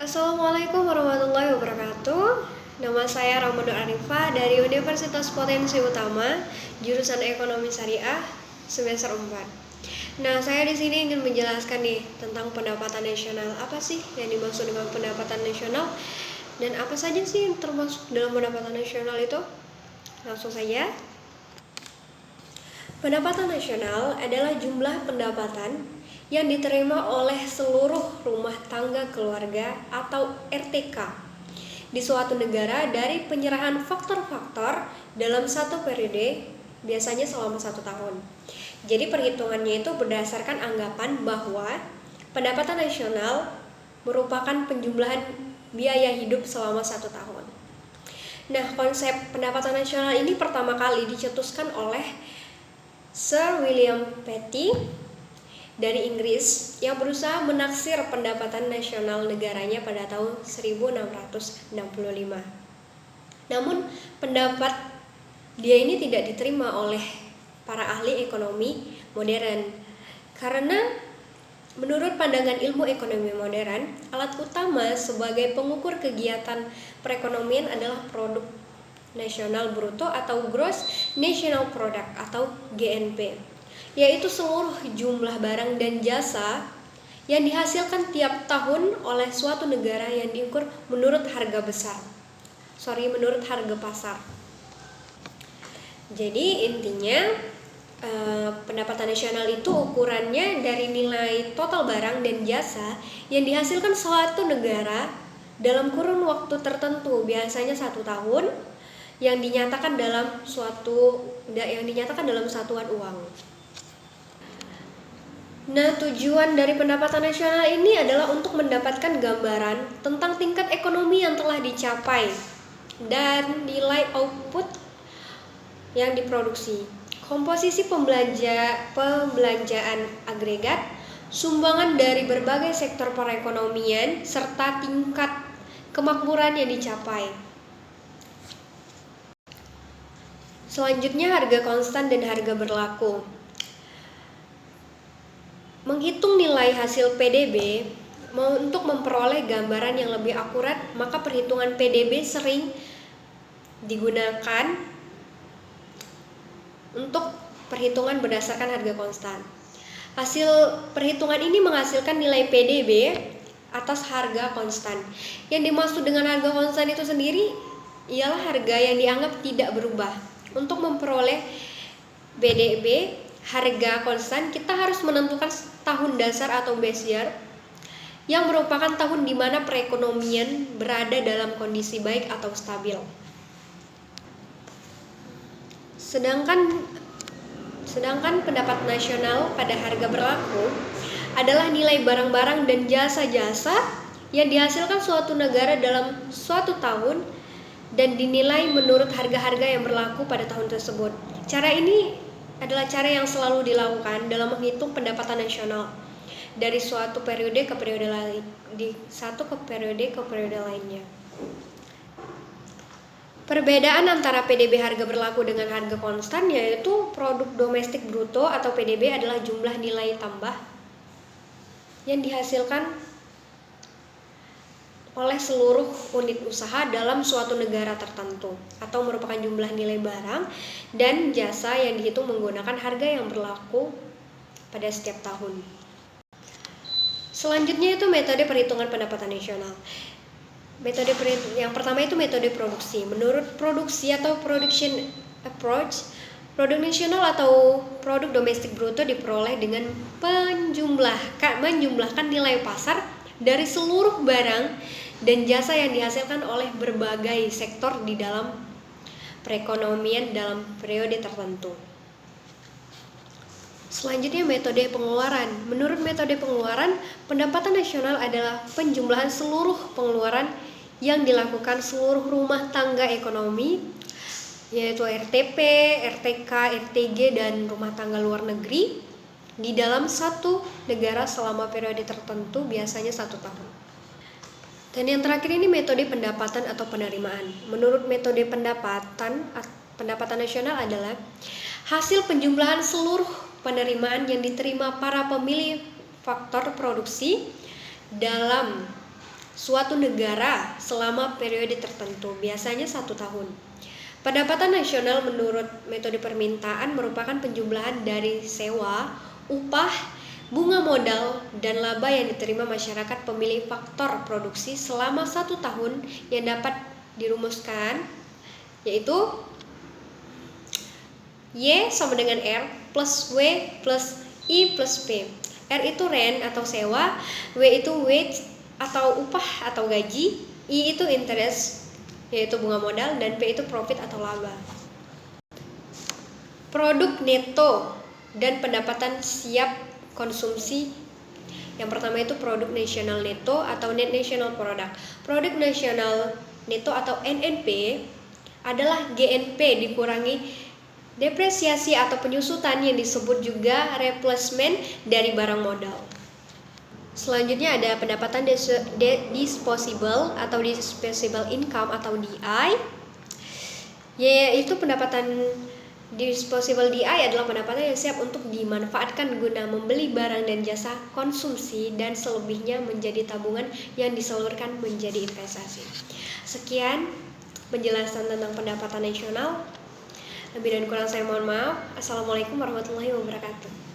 Assalamualaikum warahmatullahi wabarakatuh. Nama saya Ramadhan Arifah dari Universitas Potensi Utama, jurusan Ekonomi Syariah semester 4. Nah, saya di sini ingin menjelaskan nih tentang pendapatan nasional. Apa sih yang dimaksud dengan pendapatan nasional dan apa saja sih yang termasuk dalam pendapatan nasional itu? Langsung saja. Pendapatan nasional adalah jumlah pendapatan yang diterima oleh seluruh rumah tangga keluarga atau RTK di suatu negara dari penyerahan faktor-faktor dalam satu periode, biasanya selama 1 tahun. Jadi perhitungannya itu berdasarkan anggapan bahwa pendapatan nasional merupakan penjumlahan biaya hidup selama 1 tahun. Nah, konsep pendapatan nasional ini pertama kali dicetuskan oleh Sir William Petty dari Inggris yang berusaha menaksir pendapatan nasional negaranya pada tahun 1665. Namun pendapat dia ini tidak diterima oleh para ahli ekonomi modern karena menurut pandangan ilmu ekonomi modern, alat utama sebagai pengukur kegiatan perekonomian adalah produk nasional bruto atau gross national product atau GNP, yaitu seluruh jumlah barang dan jasa yang dihasilkan tiap tahun oleh suatu negara yang diukur menurut harga pasar. Jadi intinya pendapatan nasional itu ukurannya dari nilai total barang dan jasa yang dihasilkan suatu negara dalam kurun waktu tertentu, biasanya 1 tahun, yang dinyatakan dalam satuan uang. Nah, tujuan dari pendapatan nasional ini adalah untuk mendapatkan gambaran tentang tingkat ekonomi yang telah dicapai dan nilai output yang diproduksi, komposisi pembelanjaan agregat, sumbangan dari berbagai sektor perekonomian, serta tingkat kemakmuran yang dicapai. Selanjutnya, harga konstan dan harga berlaku. Menghitung nilai hasil PDB untuk memperoleh gambaran yang lebih akurat, maka perhitungan PDB sering digunakan untuk perhitungan berdasarkan harga konstan. Hasil perhitungan ini menghasilkan nilai PDB atas harga konstan. Yang dimaksud dengan harga konstan itu sendiri ialah harga yang dianggap tidak berubah. Untuk memperoleh PDB harga konstan, kita harus menentukan tahun dasar atau base year yang merupakan tahun di mana perekonomian berada dalam kondisi baik atau stabil. Sedangkan pendapat nasional pada harga berlaku adalah nilai barang-barang dan jasa-jasa yang dihasilkan suatu negara dalam suatu tahun dan dinilai menurut harga-harga yang berlaku pada tahun tersebut. Cara ini adalah cara yang selalu dilakukan dalam menghitung pendapatan nasional dari suatu periode ke periode lain, lainnya. Perbedaan antara PDB harga berlaku dengan harga konstan yaitu produk domestik bruto atau PDB adalah jumlah nilai tambah yang dihasilkan oleh seluruh unit usaha dalam suatu negara tertentu atau merupakan jumlah nilai barang dan jasa yang dihitung menggunakan harga yang berlaku pada setiap tahun. Selanjutnya itu metode perhitungan pendapatan nasional. Yang pertama itu metode produksi. Menurut produksi atau production approach, produk nasional atau produk domestik bruto diperoleh dengan menjumlahkan nilai pasar dari seluruh barang dan jasa yang dihasilkan oleh berbagai sektor di dalam perekonomian dalam periode tertentu. Selanjutnya, metode pengeluaran. Menurut metode pengeluaran, pendapatan nasional adalah penjumlahan seluruh pengeluaran yang dilakukan seluruh rumah tangga ekonomi, yaitu RTP, RTK, RTG, dan rumah tangga luar negeri di dalam satu negara selama periode tertentu, biasanya 1 tahun. Dan yang terakhir ini metode pendapatan atau penerimaan. Menurut metode pendapatan nasional adalah hasil penjumlahan seluruh penerimaan yang diterima para pemilih faktor produksi dalam suatu negara selama periode tertentu, biasanya 1 tahun. Pendapatan nasional menurut metode permintaan merupakan penjumlahan dari sewa, upah, bunga modal, dan laba yang diterima masyarakat pemilik faktor produksi selama 1 tahun yang dapat dirumuskan, yaitu Y sama dengan R plus W plus I plus P. R itu rent atau sewa, W itu wage atau upah atau gaji, I itu interest yaitu bunga modal, dan P itu profit atau laba. Produk neto dan pendapatan siap konsumsi. Yang pertama itu produk nasional neto atau net national product. Produk nasional neto atau NNP adalah GNP dikurangi depresiasi atau penyusutan yang disebut juga replacement dari barang modal. Selanjutnya ada pendapatan disposable atau disposable income atau DI, yaitu pendapatan disposable DI adalah pendapatan yang siap untuk dimanfaatkan guna membeli barang dan jasa konsumsi dan selebihnya menjadi tabungan yang disalurkan menjadi investasi. Sekian penjelasan tentang pendapatan nasional. Lebih dan kurang saya mohon maaf. Assalamualaikum warahmatullahi wabarakatuh.